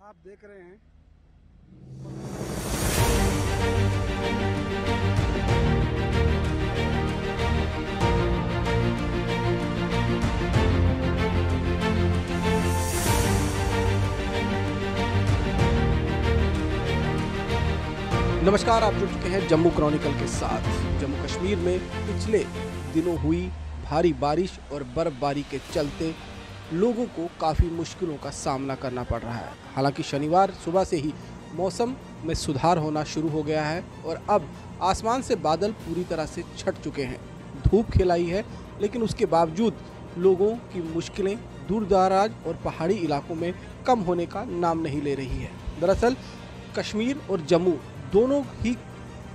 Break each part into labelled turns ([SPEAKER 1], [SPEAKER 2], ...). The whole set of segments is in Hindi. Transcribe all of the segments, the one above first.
[SPEAKER 1] आप देख रहे हैं।
[SPEAKER 2] नमस्कार, आप जुड़ चुके हैं जम्मू क्रॉनिकल के साथ। जम्मू कश्मीर में पिछले दिनों हुई भारी बारिश और बर्फबारी के चलते लोगों को काफ़ी मुश्किलों का सामना करना पड़ रहा है। हालांकि शनिवार सुबह से ही मौसम में सुधार होना शुरू हो गया है और अब आसमान से बादल पूरी तरह से छट चुके हैं। धूप खिलाई है, लेकिन उसके बावजूद लोगों की मुश्किलें दूर-दराज और पहाड़ी इलाकों में कम होने का नाम नहीं ले रही है। दरअसल कश्मीर और जम्मू दोनों ही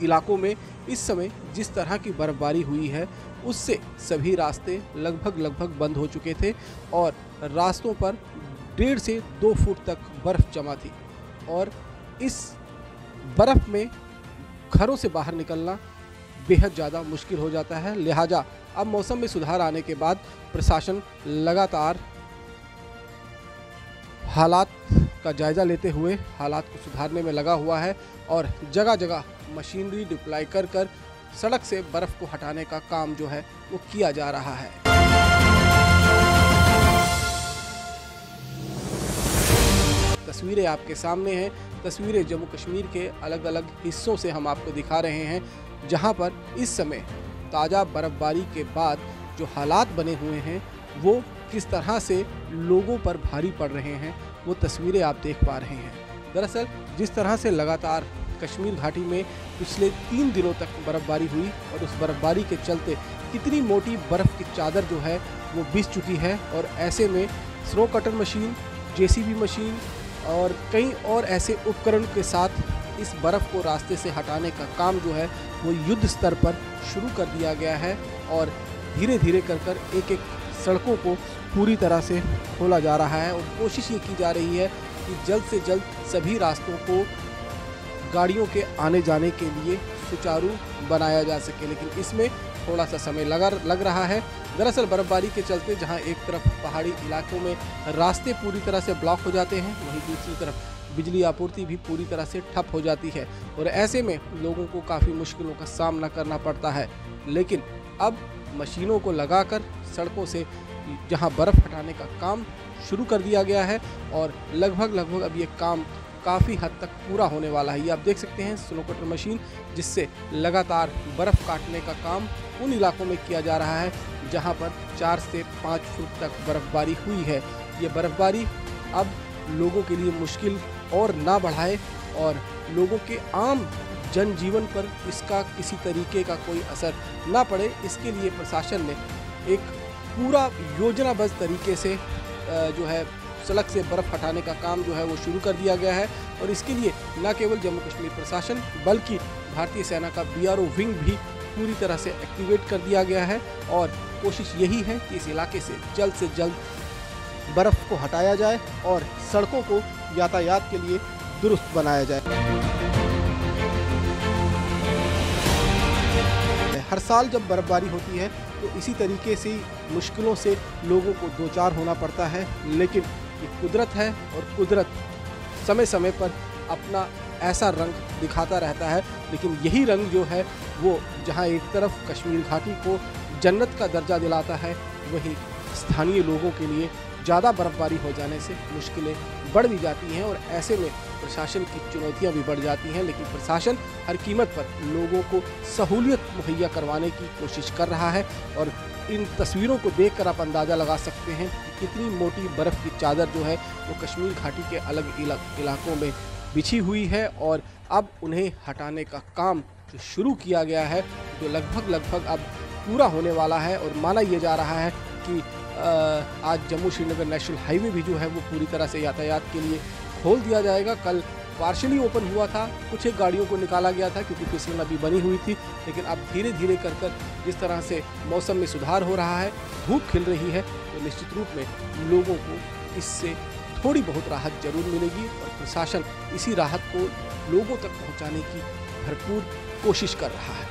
[SPEAKER 2] इलाकों में इस समय जिस तरह की बर्फबारी हुई है, उससे सभी रास्ते लगभग बंद हो चुके थे और रास्तों पर 1.5 से 2 फुट तक बर्फ़ जमा थी और इस बर्फ़ में घरों से बाहर निकलना बेहद ज़्यादा मुश्किल हो जाता है। लिहाजा अब मौसम में सुधार आने के बाद प्रशासन लगातार हालात का जायज़ा लेते हुए हालात को सुधारने में लगा हुआ है और जगह जगह मशीनरी डिप्लॉय कर सड़क से बर्फ़ को हटाने का काम जो है वो किया जा रहा है। तस्वीरें आपके सामने हैं। तस्वीरें जम्मू कश्मीर के अलग अलग हिस्सों से हम आपको दिखा रहे हैं, जहां पर इस समय ताज़ा बर्फबारी के बाद जो हालात बने हुए हैं वो किस तरह से लोगों पर भारी पड़ रहे हैं, वो तस्वीरें आप देख पा रहे हैं। दरअसल जिस तरह से लगातार कश्मीर घाटी में पिछले 3 दिनों तक बर्फबारी हुई और उस बर्फबारी के चलते कितनी मोटी बर्फ़ की चादर जो है वो बिछ चुकी है और ऐसे में snow cutter machine, JCB machine और कई और ऐसे उपकरण के साथ इस बर्फ़ को रास्ते से हटाने का काम जो है वो युद्ध स्तर पर शुरू कर दिया गया है और धीरे धीरे कर एक सड़कों को पूरी तरह से खोला जा रहा है और कोशिश ये की जा रही है कि जल्द से जल्द सभी रास्तों को गाड़ियों के आने जाने के लिए सुचारू बनाया जा सके, लेकिन इसमें थोड़ा सा समय लग रहा है। दरअसल बर्फबारी के चलते जहां एक तरफ पहाड़ी इलाकों में रास्ते पूरी तरह से ब्लॉक हो जाते हैं, वहीं दूसरी तरफ बिजली आपूर्ति भी पूरी तरह से ठप हो जाती है और ऐसे में लोगों को काफ़ी मुश्किलों का सामना करना पड़ता है। लेकिन अब मशीनों को लगाकर सड़कों से जहां बर्फ़ हटाने का काम शुरू कर दिया गया है और लगभग अब ये काम काफ़ी हद तक पूरा होने वाला है। ये आप देख सकते हैं स्नो कटर मशीन, जिससे लगातार बर्फ़ काटने का काम उन इलाकों में किया जा रहा है जहां पर 4 से 5 फुट तक बर्फबारी हुई है। ये बर्फबारी अब लोगों के लिए मुश्किल और ना बढ़ाए और लोगों के आम जनजीवन पर इसका किसी तरीके का कोई असर ना पड़े, इसके लिए प्रशासन ने एक पूरा योजनाबद्ध तरीके से जो है सड़क से बर्फ़ हटाने का काम जो है वो शुरू कर दिया गया है और इसके लिए न केवल जम्मू कश्मीर प्रशासन बल्कि भारतीय सेना का BRO विंग भी पूरी तरह से एक्टिवेट कर दिया गया है और कोशिश यही है कि इस इलाके से जल्द बर्फ़ को हटाया जाए और सड़कों को यातायात के लिए दुरुस्त बनाया जाए। हर साल जब बर्फबारी होती है तो इसी तरीके से मुश्किलों से लोगों को दो चार होना पड़ता है, लेकिन ये कुदरत है और कुदरत समय समय पर अपना ऐसा रंग दिखाता रहता है। लेकिन यही रंग जो है वो जहाँ एक तरफ कश्मीर घाटी को जन्नत का दर्जा दिलाता है, वहीं स्थानीय लोगों के लिए ज़्यादा बर्फबारी हो जाने से मुश्किलें बढ़ भी जाती हैं और ऐसे में प्रशासन की चुनौतियां भी बढ़ जाती हैं। लेकिन प्रशासन हर कीमत पर लोगों को सहूलियत मुहैया करवाने की कोशिश कर रहा है और इन तस्वीरों को देखकर आप अंदाज़ा लगा सकते हैं कि कितनी मोटी बर्फ़ की चादर जो है वो कश्मीर घाटी के अलग इलाकों में बिछी हुई है और अब उन्हें हटाने का काम जो शुरू किया गया है जो लगभग अब पूरा होने वाला है और माना यह जा रहा है कि आज जम्मू श्रीनगर नेशनल हाईवे भी जो है वो पूरी तरह से यातायात के लिए खोल दिया जाएगा। कल पार्शली ओपन हुआ था, कुछ एक गाड़ियों को निकाला गया था क्योंकि फिसलन अभी बनी हुई थी, लेकिन अब धीरे धीरे कर जिस तरह से मौसम में सुधार हो रहा है, धूप खिल रही है, तो निश्चित रूप में लोगों को इससे थोड़ी बहुत राहत जरूर मिलेगी और प्रशासन इसी राहत को लोगों तक पहुँचाने की भरपूर कोशिश कर रहा है।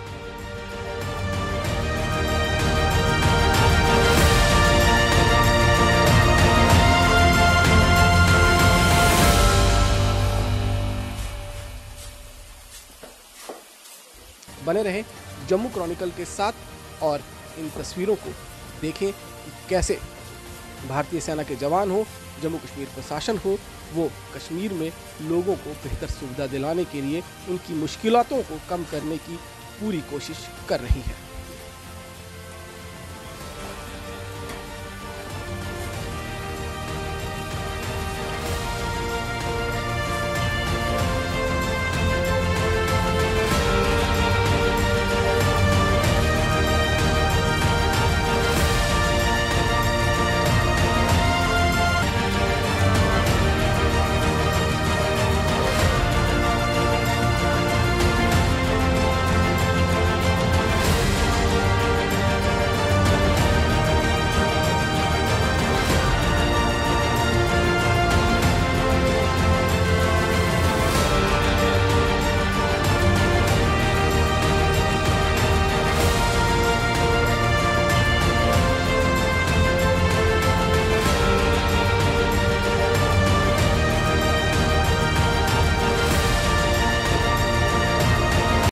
[SPEAKER 2] बने रहें जम्मू क्रॉनिकल के साथ और इन तस्वीरों को देखें कि कैसे भारतीय सेना के जवान हो, जम्मू कश्मीर प्रशासन हो, वो कश्मीर में लोगों को बेहतर सुविधा दिलाने के लिए उनकी मुश्किलातों को कम करने की पूरी कोशिश कर रही है।